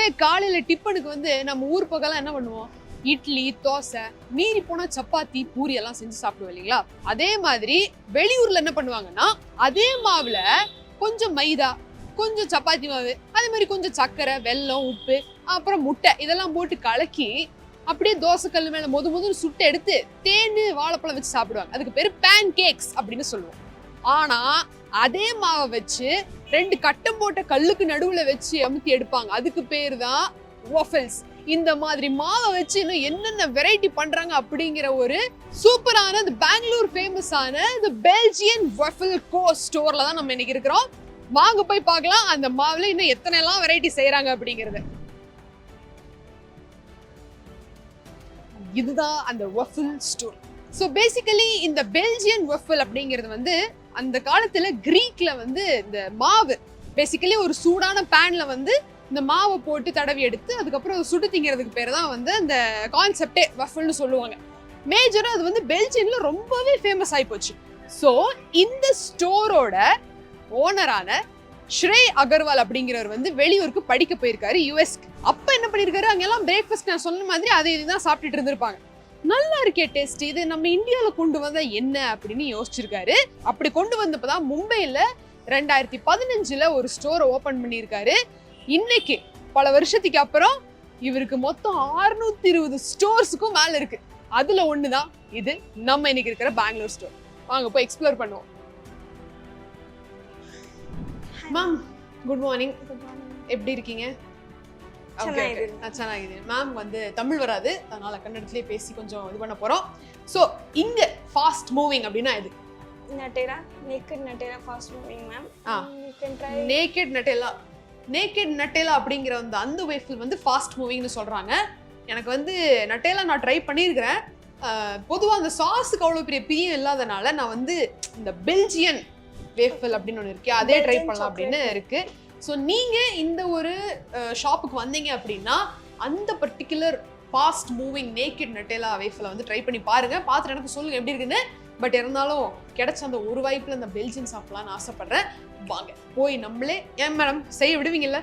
பொதுவாகவே காலையில டிஃபனுக்கு வந்து நம்ம ஊர் பக்கம்லாம் என்ன பண்ணுவோம், இட்லி தோசை மீறி போனா சப்பாத்தி பூரி எல்லாம் செஞ்சு சாப்பிடுவோம் இல்லைங்களா. அதே மாதிரி வெளியூர்ல என்ன பண்ணுவாங்கன்னா அதே மாவுல கொஞ்சம் மைதா கொஞ்சம் சப்பாத்தி மாவு அதே மாதிரி கொஞ்சம் சர்க்கரை வெல்லம் உப்பு அப்புறம் முட்டை இதெல்லாம் போட்டு கலக்கி அப்படியே தோசை கல்லு மேல முதல்ல சுட்டு எடுத்து தேன் வாழைப்பழம் வச்சு சாப்பிடுவாங்க. அதுக்கு பேரு பேன் கேக்ஸ் அப்படின்னு சொல்லுவோம். ஆனா அதே மாவை வச்சு 2 கட்டம் போட்ட கல்லுக்கு நடுவுல வச்சு அமுத்தி எடுப்பாங்க. அதுக்கு பேரு தான் வாஃபிள்ஸ். இந்த மாதிரி மாவை வச்சு இன்னும் என்னென்ன வெரைட்டி பண்றாங்க அப்படிங்கிற ஒரு சூப்பரான பெங்களூர் ஃபேமஸான பெல்ஜியன் வாஃபிள் கோ ஸ்டோர்ல தான் நம்ம இன்னைக்கு இருக்கிறோம். வாங்க போய் பார்க்கலாம் அந்த மாவுல இன்னும் எத்தனை எல்லாம் வெரைட்டி செய்யறாங்க அப்படிங்கறது. இதுதான் அந்த வாஃபிள் ஸ்டோர். ஸோ பேசிக்கலி இந்த பெல்ஜியன் வாஃபிள் அப்படிங்கிறது வந்து அந்த காலத்துல கிரீக்ல வந்து இந்த மாவு பேசிக்கலி ஒரு சூடான பேன்ல வந்து இந்த மாவை போட்டு தடவி எடுத்து அதுக்கப்புறம் சுடு திங்கிறதுக்கு பேர் தான் வந்து அந்த கான்செப்டே வாஃபிள்னு சொல்லுவாங்க. மேஜரா அது வந்து பெல்ஜியன்ல ரொம்பவே ஃபேமஸ் ஆகி போச்சு. ஸோ இந்த ஸ்டோரோட ஓனரான ஸ்ரே அகர்வால் அப்படிங்கிறவர் வந்து வெளியூருக்கு படிக்க போயிருக்காரு யுஎஸ்க்கு. அப்ப என்ன பண்ணிருக்காரு, அங்கெல்லாம் பிரேக்ஃபாஸ்ட் நான் சொன்ன மாதிரி அதை இதுதான் சாப்பிட்டுட்டு இருந்திருப்பாங்க. நல்லா இருக்கே டேஸ்ட், இது நம்ம இந்தியாவில கொண்டு வந்தா என்ன அப்படின்னு யோசிச்சிருக்காரு. அப்படி கொண்டு வந்தப்பதான் மும்பைல 2015 ஒரு ஸ்டோர் ஓபன் பண்ணியிருக்காரு. இன்னைக்கு பல வருஷத்துக்கு அப்புறம் இவருக்கு மொத்தம் 620 ஸ்டோர்ஸுக்கும் மேல இருக்கு. அதுல ஒண்ணுதான் இது நம்ம இன்னைக்கு இருக்கிற பெங்களூர் ஸ்டோர். வாங்க போய் எக்ஸ்ப்ளோர் பண்ணுவோம். Ma'am good morning. எப்படி இருக்கீங்க? மேம் வந்து தமிழ் வராது, அதனால கன்னடத்திலே பேசி கொஞ்சம் இது பண்ண போறோம். சோ இங்க ஃபாஸ்ட் மூவிங் அப்படினா இது Nutella, naked Nutella fast moving ma'am. You can try naked Nutella. Naked Nutella அப்படிங்கிற அந்த வேஃபிள் வந்து ஃபாஸ்ட் மூவிங்னு சொல்றாங்க. எனக்கு வந்து நட்டேலா நான் ட்ரை பண்ணியிருக்கிறேன். பொதுவாக அந்த சாஸுக்கு அவ்வளோ பெரிய பிரியம் இல்லாதனால நான் வந்து இந்த பெல்ஜியன் வேஃபிள் அப்படின்னு ஒன்று இருக்கு, அதே ட்ரை பண்ணலாம் அப்படின்னு இருக்கு. ஸோ நீங்கள் இந்த ஒரு ஷாப்புக்கு வந்தீங்க அப்படின்னா அந்த பர்டிகுலர் ஃபாஸ்ட் மூவிங் நேக்கட் நட்டேலா வேஃபிளை வந்து ட்ரை பண்ணி பாருங்க. பார்த்துட்டு எனக்கு சொல்லுங்க எப்படி இருக்குன்னு. பட் இருந்தாலும் கிடைச்ச அந்த ஒரு வாய்ப்பில் அந்த பெல்ஜியன் சாப்பிடலான்னு ஆசைப்படுறேன். வாங்க போய் நம்மளே, ஏன் மேடம் செய்ய விடுவீங்கல்ல?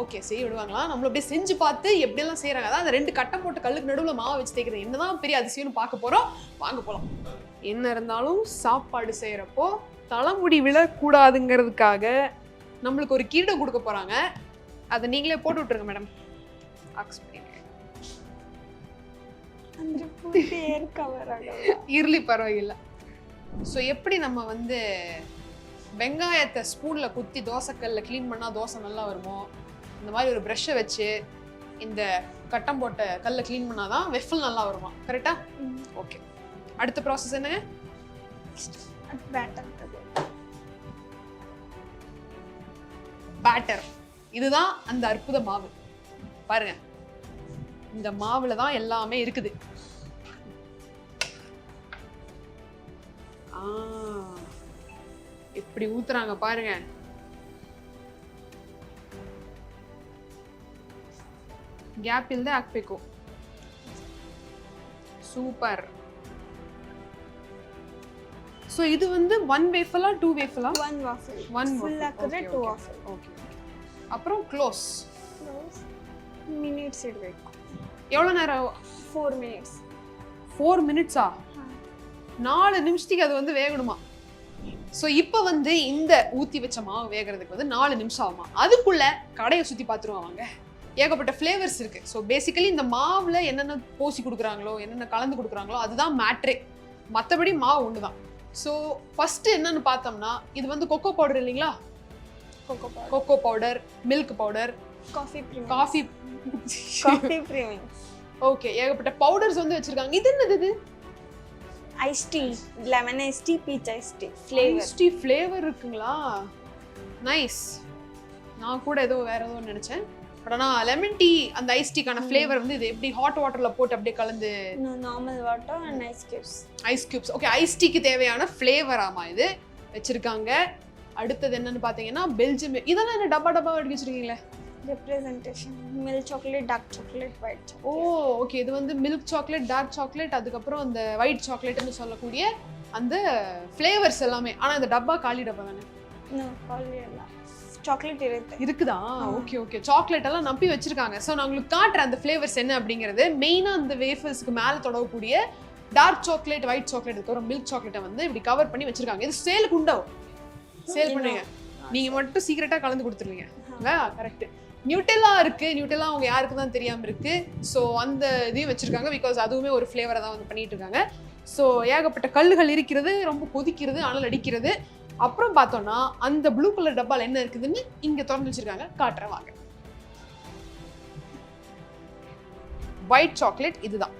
ஓகே, செய்ய விடுவாங்களா? நம்மள அப்படியே செஞ்சு பார்த்து எப்படியெல்லாம் செய்யறாங்க. அதான் அந்த 2 கட்டம் போட்டு கல்லுக்கு நடுவில் மாவை வச்சு தேய்க்கிறது என்னதான் பெரிய அதிசயம்னு பார்க்க போறோம். வாங்க போலாம். என்ன இருந்தாலும் சாப்பாடு செய்யறப்போ தலைமுடி விழக்கூடாதுங்கிறதுக்காக நம்மளுக்கு ஒரு கீரை கொடுக்க போறாங்க. அதை நீங்களே போட்டு விட்டுருங்க மேடம். இருளி பரவாயில்லை. ஸோ எப்படி நம்ம வந்து வெங்காயத்தை ஸ்பூன்ல குத்தி தோசைக்கல்ல கிளீன் பண்ணா தோசை நல்லா வருமோ, இந்த மாதிரி ஒரு ப்ரஷ்ஷை வச்சு இந்த கட்டம் போட்ட கல்லை கிளீன் பண்ணாதான் வெஃபிள் நல்லா வருமா? கரெக்டா? ஓகே. அடுத்த ப்ராசஸ் என்னங்க? பேட்டர். இதுதான் அந்த அற்புத மாவு. பாருங்க, இந்த மாவுல தான் எல்லாமே இருக்குது. எப்படி ஊத்துறாங்க பாருங்க. ಗ್ಯಾಪ್ ಇಲ್ಲದೆ ಹಾಕಬೇಕು. ಸೂಪರ್. So இது வந்து 1 waffle or 2 waffle? 1 waffle. 1 full akure 2 waffle. Okay. அப்புறம் க்ளோஸ் மினிட்ஸ் எடுக்கும். எவ்வளவு நேரம்? 4 minutes. 4 minutes-ஆ? 4 நிமிஷத்துக்கு அது வந்து வேகணுமா? ஸோ இப்போ வந்து இந்த ஊற்றி வச்ச மாவு வேகிறதுக்கு வந்து 4 நிமிஷம் ஆகுமா. அதுக்குள்ள கடையை சுற்றி பார்த்துருவாங்க. ஏகப்பட்ட ஃப்ளேவர்ஸ் இருக்குது. ஸோ பேசிக்கலி இந்த மாவில் என்னென்ன பூசி கொடுக்குறாங்களோ என்னென்ன கலந்து கொடுக்குறாங்களோ அதுதான் மேட்ரே. மற்றபடி மாவு ஒன்று தான். ஸோ ஃபஸ்ட்டு என்னென்னு பார்த்தோம்னா இது வந்து கொக்கோ பவுடர் இல்லைங்களா? Cocoa powder, milk powder, coffee premium. Okay, ஏகப்பட்ட பவுடர்ஸ் வந்து வச்சுருக்காங்க. இது என்னது? இது ice tea, lemon ice tea, peach ice tea flavour. Ice tea flavour இருக்குங்களா? நைஸ். நான் கூட ஏதோ வேற ஏதோ நினைச்சேன். பட் ஆனால் லெமன் டீ அந்த ஐஸ் டீக்கான ஃப்ளேவர் வந்து இது எப்படி ஹாட் வாட்டரில் போட்டு அப்படியே கலந்து? Normal water and ice cubes. Ice cubes. Okay, ice டீக்கு தேவையான ஃப்ளேவர் ஆமா இது வச்சிருக்காங்க. அடுத்தது என்னன்னு பார்த்தீங்கன்னா பெல்ஜியம். இதெல்லாம் என்ன டப்பா டப்பா எடுக்க வச்சிருக்கீங்களே? Representation milk chocolate, dark chocolate, white chocolate. Oh okay, இது வந்து மில்க் சாக்லேட், டார்க் சாக்லேட், அதுக்கப்புறம் அந்த ஒயிட் சாக்லேட்னு சொல்லக்கூடிய அந்த ஃப்ளேவர்ஸ் எல்லாமே. ஆனால் இந்த டப்பா காலி டப்பா தானே? காலி இல்லை, சாக்லேட் இருக்குதா? Okay okay. சாக்லேட் எல்லாம் நம்பி வச்சிருக்காங்க. ஸோ நான் உங்களுக்கு காட்டுறேன் அந்த ஃப்ளேவர்ஸ் என்ன அப்படிங்கிறது. மெயினாக அந்த வேஃபர்ஸ்க்கு மேலே தொடரக்கூடிய டார்க் சாக்லேட், ஒயிட் சாக்லேட் இருக்கிற மில்க் சாக்லேட்டை வந்து இப்படி கவர் பண்ணி வச்சிருக்காங்க. இது சேலுக்கு உண்டாவும், சேல் பண்ணுங்க. நீங்க மட்டும் சீக்கிரட்டா கலந்து கொடுத்துருவீங்க. கரெக்ட். நியூட்டெல்லா இருக்கு. நியூட்டெல்லா அவங்க யாருக்கு தான் தெரியாம இருக்கு. ஸோ அந்த இதையும் வச்சிருக்காங்க. பிகாஸ் அதுவுமே ஒரு ஃப்ளேவரை தான் வந்து பண்ணிட்டு இருக்காங்க. ஸோ ஏகப்பட்ட கல்லுகள் இருக்கிறது, ரொம்ப கொதிக்கிறது, அனல் அடிக்கிறது. அப்புறம் பார்த்தோம்னா அந்த ப்ளூ கலர் டப்பால என்ன இருக்குதுன்னு இங்க திறந்து வச்சிருக்காங்க. காட்டுறேன் வாங்க. ஒயிட் சாக்லேட் இதுதான்.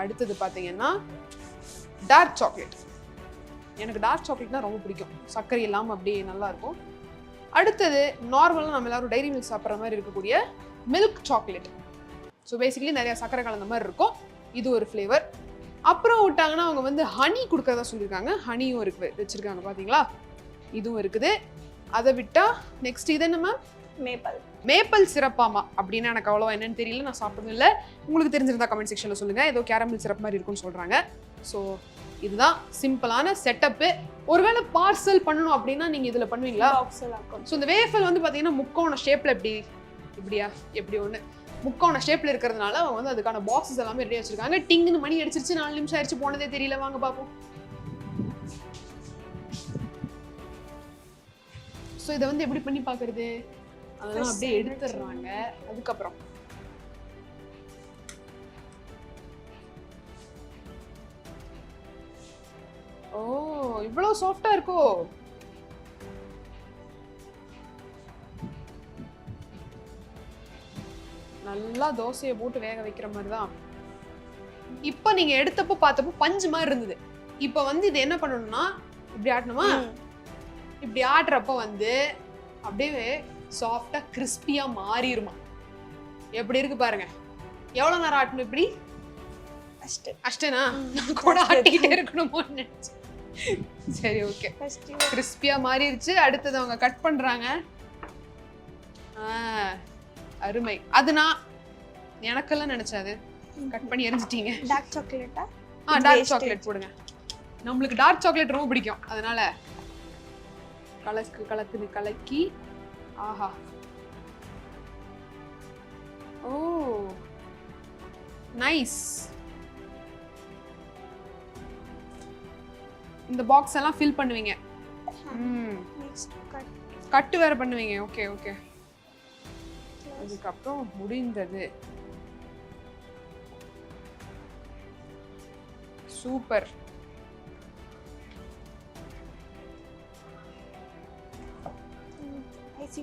அடுத்தது பாத்தீங்கன்னா டார்க் சாக்லேட். எனக்கு டார்க் சாக்லேட்னா ரொம்ப பிடிக்கும். சர்க்கரை இல்லாமல் அப்படியே நல்லா இருக்கும். அடுத்தது நார்மலாக நம்ம எல்லாரும் டைரி மில்க் சாப்பிட்ற மாதிரி இருக்கக்கூடிய மில்க் சாக்லேட். ஸோ பேசிக்கலி நிறைய சர்க்கரை கலந்த மாதிரி இருக்கும். இது ஒரு ஃப்ளேவர். அப்புறம் விட்டாங்கன்னா அவங்க வந்து ஹனி கொடுக்கறதா சொல்லியிருக்காங்க. ஹனியும் இருக்கு வச்சிருக்காங்க பார்த்தீங்களா? இதுவும் இருக்குது. அதை விட்டா நெக்ஸ்ட் இது என்ன மேம்? மேப்பிள் சிரப்பாமா அப்படின்னு எனக்கு அவ்வளோவா என்னன்னு தெரியல, நான் சாப்பிட்டதும் இல்லை. உங்களுக்கு தெரிஞ்சிருந்தா கமெண்ட் செக்ஷனில் சொல்லுங்கள். ஏதோ கேரமல் சிரப் மாதிரி இருக்குன்னு சொல்கிறாங்க. ஸோ இதுதான் சிம்பிளான செட்டப்பு. ஒருவேளை பார்சல் பண்ணணும் அப்படின்னா நீங்கள் இதில் பண்ணுவீங்களா? ஸோ இந்த வேஃபல் வந்து பார்த்தீங்கன்னா முக்கோண ஷேப்பில் இப்படியா எப்படி ஒன்று முக்கோண ஷேப்பில் இருக்கிறதுனால அவங்க வந்து அதுக்கான பாக்ஸஸ் எல்லாமே ரெடி வச்சிருக்காங்க. டிங்குன்னு மணி அடிச்சிருச்சு, 4 நிமிஷம் ஆயிடுச்சு, போனதே தெரியல. வாங்க பார்ப்போம். ஸோ இதை வந்து எப்படி பண்ணி பார்க்கறது? அதெல்லாம் அப்படியே எடுத்துடுறாங்க. அதுக்கப்புறம் ஓ இவ்வளவு சாஃப்டா இருக்கோ? நல்லா தோசையை போட்டு வேக வைக்கிற மாதிரி தான். இப்போ நீங்க எடுத்தப்போ பார்த்தப்போ பஞ்சு மாதிரி இருந்தது. இப்போ வந்து இது என்ன பண்ணணும்னா இப்படி ஆட்டணுமா? இப்படி ஆட்டுறப்ப வந்து அப்படியே சாஃப்டா கிறிஸ்பியா மாறிடுமா. எப்படி இருக்கு பாருங்க. எவ்வளவு நேரம் ஆட்டணும் இப்படி? அஷ்டனா நான் கூட ஆட்டிக்கிட்டே இருக்கணுமோன்னு நினைச்சேன். சரி ஓகே. கிறிஸ்பியா மாறிடுச்சு. அடுத்தது அவங்க கட் பண்றாங்க. அருமை. அது நான் எனக்கெல்லாம் நினைச்சது கட் பண்ணி எரிஞ்சிட்டீங்க. டார்க் சாக்லேட்டா? டார்க் சாக்லேட் போடுங்க. நம்மளுக்கு டார்க் சாக்லேட் ரொம்ப பிடிக்கும். அதனால கலக்கி. ஆஹா. Oh nice. இந்த பாக்ஸ் எல்லாம் ஃபில் பண்ணுவீங்க. கட்டு வேற பண்ணுவீங்க. Okay okay. அதுக்கப்புறம் முடிந்தது. சூப்பர்.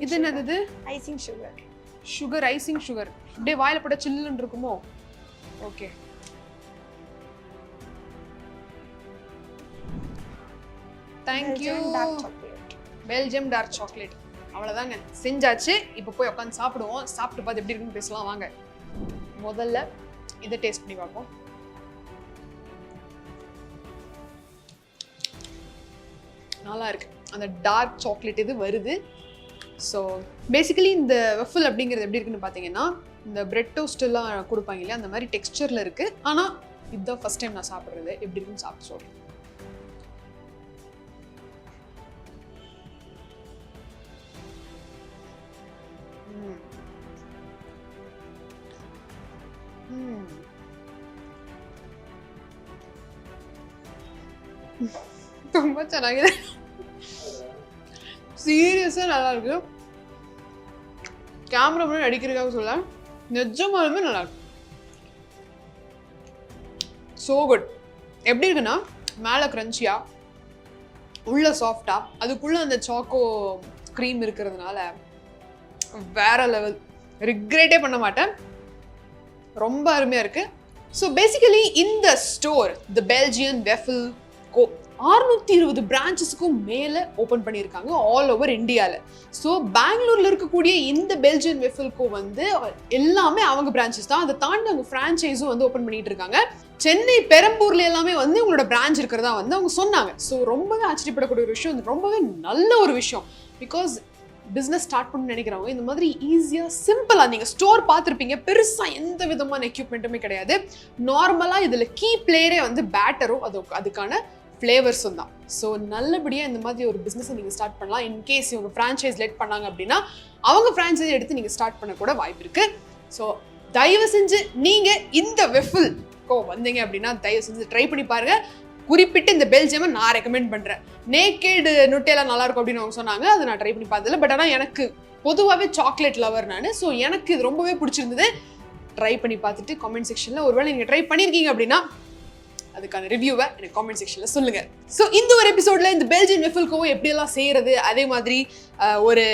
இது என்னது? Icing sugar. Sugar, icing sugar. அப்படியே வாயில போட சில்லுன்னு இருக்குமோ? Okay. Thank you. Belgium dark chocolate. அவ்வளோதாங்க, செஞ்சாச்சு. இப்போ போய் உட்காந்து சாப்பிடுவோம். சாப்பிட்டு பார்த்து எப்படி இருக்குன்னு பேசலாம் வாங்க. முதல்ல இதை டேஸ்ட் பண்ணி பார்ப்போம். நல்லா இருக்கு. அந்த டார்க் சாக்லேட் இது வருது. ஸோ பேசிக்கலி இந்த வஃபிள் அப்படிங்கிறது எப்படி இருக்குன்னு பார்த்தீங்கன்னா, இந்த பிரெட் டோஸ்ட் எல்லாம் கொடுப்பாங்க இல்லையா, அந்த மாதிரி டெக்ஸ்டரில் இருக்கு. ஆனால் இதுதான் ஃபர்ஸ்ட் டைம் நான் சாப்பிட்றது. எப்படி இருக்குன்னு சாப்பிட்டு சொல்றேன். ரொம்ப ಚೆನ್ನಾಗಿದೆ. சீரியஸா நல்லா இருக்கு. கேமரா முன்னாடி அடிக்கிறதுக்காக சொல்ல, நிஜமாலுமே நல்லா இருக்கு. So good. எப்படி இருக்குன்னா மேலே கிரன்ச்சியா, உள்ள சாஃப்டா, அதுக்குள்ள அந்த சாக்கோ க்ரீம் இருக்கிறதுனால வேற லெவல். ரிக்ரெட்டே பண்ண மாட்டேன். ரொம்ப அருமையா இருக்கு. ஸோ பேசிக்கலி இந்த ஸ்டோர் தி பெல்ஜியன் வாஃபிள் கோ 620 பிரான்ச்சஸ்க்கும் மேலே ஓப்பன் பண்ணியிருக்காங்க ஆல் ஓவர் இந்தியாவில். ஸோ பெங்களூரில் இருக்கக்கூடிய இந்த பெல்ஜியன் வாஃபிள் கோ வந்து எல்லாமே அவங்க பிரான்ச்சஸ் தான். அதை தாண்டி அவங்க ஃப்ரான்ச்சைஸும் வந்து ஓப்பன் பண்ணிட்டு இருக்காங்க. சென்னை பெரம்பூர்ல எல்லாமே வந்து உங்களோட பிரான்ச் இருக்கிறதா வந்து அவங்க சொன்னாங்க. ஸோ ரொம்பவே ஆச்சரியப்படக்கூடிய ஒரு விஷயம், ரொம்பவே நல்ல ஒரு விஷயம். பிகாஸ் பிஸ்னஸ் ஸ்டார்ட் பண்ணணும்னு நினைக்கிறவங்க இந்த மாதிரி ஈஸியாக சிம்பிளாக நீங்கள் ஸ்டோர் பார்த்துருப்பீங்க. பெருசாக எந்த விதமான எக்யூப்மெண்ட்டுமே கிடையாது. நார்மலாக இதில் கீ பிளேயரே வந்து பேட்டரும் அதுக்கான ஃப்ளேவர்ஸும் தான். ஸோ நல்லபடியாக இந்த மாதிரி ஒரு பிஸ்னஸை நீங்கள் ஸ்டார்ட் பண்ணலாம். இன்கேஸ் இவங்க ஃப்ரான்ச்சைஸ் லெட் பண்ணாங்க அப்படின்னா அவங்க ஃப்ரான்ச்சைஸ் எடுத்து நீங்கள் ஸ்டார்ட் பண்ண கூட வாய்ப்பு இருக்குது. ஸோ தயவு செஞ்சு நீங்கள் இந்த வெஃபில்கோ வந்தீங்க அப்படின்னா தயவு செஞ்சு ட்ரை பண்ணி பாருங்கள். குறிப்பிட்டு இந்த பெல்ஜியமை நான் ரெக்கமெண்ட் பண்ணுறேன். நேக்கேடு நுட்டேலா நல்லா இருக்கும் அப்படின்னு அவங்க சொன்னாங்க. அதை நான் ட்ரை பண்ணி பார்த்ததில்ல. பட் ஆனால் எனக்கு பொதுவாகவே சாக்லேட் லவர் நான். ஸோ எனக்கு இது ரொம்பவே பிடிச்சிருந்தது. ட்ரை பண்ணி பார்த்துட்டு காமெண்ட் செக்ஷனில் ஒருவேளை நீங்கள் ட்ரை பண்ணியிருக்கீங்க அப்படின்னா அதுக்கான ரிவ்யூவை எனக்கு காமெண்ட் செக்ஷனில் சொல்லுங்கள். ஸோ இந்த ஒரு எபிசோடில் இந்த பெல்ஜியன் வெஃபில்கோவும் எப்படியெல்லாம் செய்கிறது, அதே மாதிரி ஒரு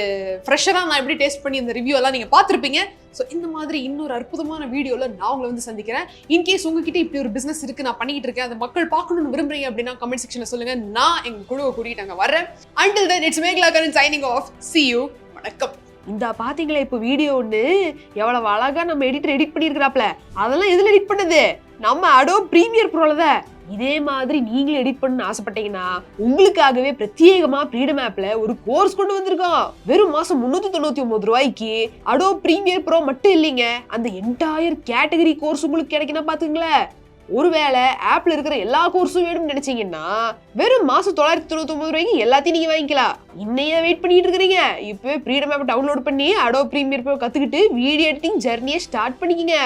ஃப்ரெஷராக நான் எப்படி டேஸ்ட் பண்ணி இந்த ரிவ்யூ எல்லாம் நீங்கள் பார்த்துருப்பீங்க. ஸோ இந்த மாதிரி இன்னொரு அற்புதமான வீடியோவில் நான் உங்களை வந்து சந்திக்கிறேன். இன்கேஸ் உங்ககிட்ட இப்படி ஒரு பிஸ்னஸ் இருக்குது, நான் பண்ணிக்கிட்டு இருக்கேன், அந்த மக்கள் பார்க்கணும்னு விரும்புறீங்க அப்படின்னா கமெண்ட் செக்ஷனில் சொல்லுங்கள். நான் எங்கள் குழுவை கூட்டிகிட்டு அங்கே வரேன். Until then, it's Meghla Karan signing off. See you. வணக்கம். இந்த பாத்தீங்களா இப்போ வீடியோ ஒன்று எவ்வளவு அழகா நம்ம எடிட் பண்ணியிருக்கிறாப்ல. அதெல்லாம் எதுல எடிட் பண்ணது? நம்ம அடோப் ப்ரீமியர் ப்ரோல தான். இதே மாதிரி நீங்களும் எடிட் பண்ணணும்னு ஆசைப்பட்டீங்கன்னா உங்களுக்காகவே பிரத்யேகமா ஃப்ரீடம் ஆப்ல ஒரு கோர்ஸ் கொண்டு வந்திருக்கோம். வெறும் மாசம் 399 ரூபாய்க்கு அடோப் ப்ரீமியர் ப்ரோ மட்டும் இல்லைங்க, அந்த என்டையர் கேட்டகரி கோர்ஸ் உங்களுக்கு கிடைக்கணும் பாத்துங்களேன். ஒருவேளை ஆப்ல இருக்கிற எல்லா கோர்ஸும் வேணும்னு நினைச்சீங்கன்னா வெறும் மாசம் 999 ரூபாய்க்கு எல்லாத்தையும் நீங்க வாங்கிக்கலாம். இன்னையே வெயிட் பண்ணிட்டு இருக்கிறீங்க? இப்பவே ஃப்ரீடம் ஆப் டவுன்லோட் பண்ணி அடோப் ப்ரீமியர் ப்ரோ கத்துக்கிட்டு வீடியோ எடிட்டிங் ஜர்னியை ஸ்டார்ட் பண்ணிக்கங்க.